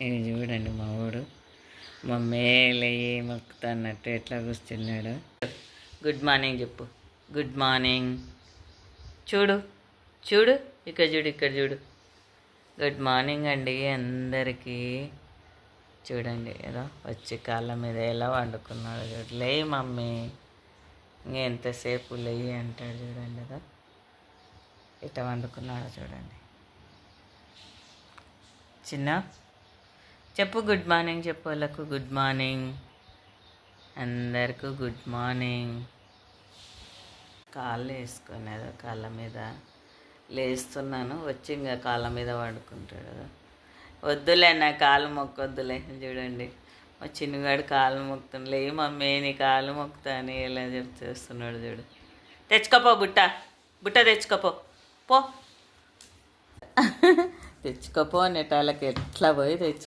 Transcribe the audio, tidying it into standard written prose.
ఇది చూడండి మా వాడు మా మేలయ్యి మొక్కుతున్నట్టు ఎట్లా కూర్చున్నాడు. గుడ్ మార్నింగ్ చెప్పు. Good morning. చూడు చూడు ఇక్కడ చూడు ఇక్కడ చూడు. గుడ్ మార్నింగ్ అండి అందరికీ. చూడండి ఏదో వచ్చి కాళ్ళ మీద ఎలా వండుకున్నాడు చూడు. లేయి మమ్మీ ఇంకెంతసేపు లేయి అంటాడు చూడండి. ఏదో ఇట్లా వండుకున్నాడు చూడండి. చిన్న చెప్పు గుడ్ మార్నింగ్ చెప్పు. వాళ్ళకు గుడ్ మార్నింగ్. అందరికీ గుడ్ మార్నింగ్. కాళ్ళు వేసుకునేది కాళ్ళ మీద లేస్తున్నాను వచ్చి ఇంకా కాళ్ళ మీద పడుకుంటాడు. వద్దులే నా కాళ్ళు మొక్కొద్దులే. చూడండి మా చిన్నగాడు కాళ్ళు మొక్కుతాను. లే మమ్మీ నీ కాళ్ళు మొక్కుతా అని ఎలా చేస్తున్నాడు చూడు. తెచ్చుకోపో బుట్ట బుట్ట తెచ్చుకోపో పో. తెచ్చుకోపో అనేటాళ్ళకి ఎట్లా పోయి తెచ్చు.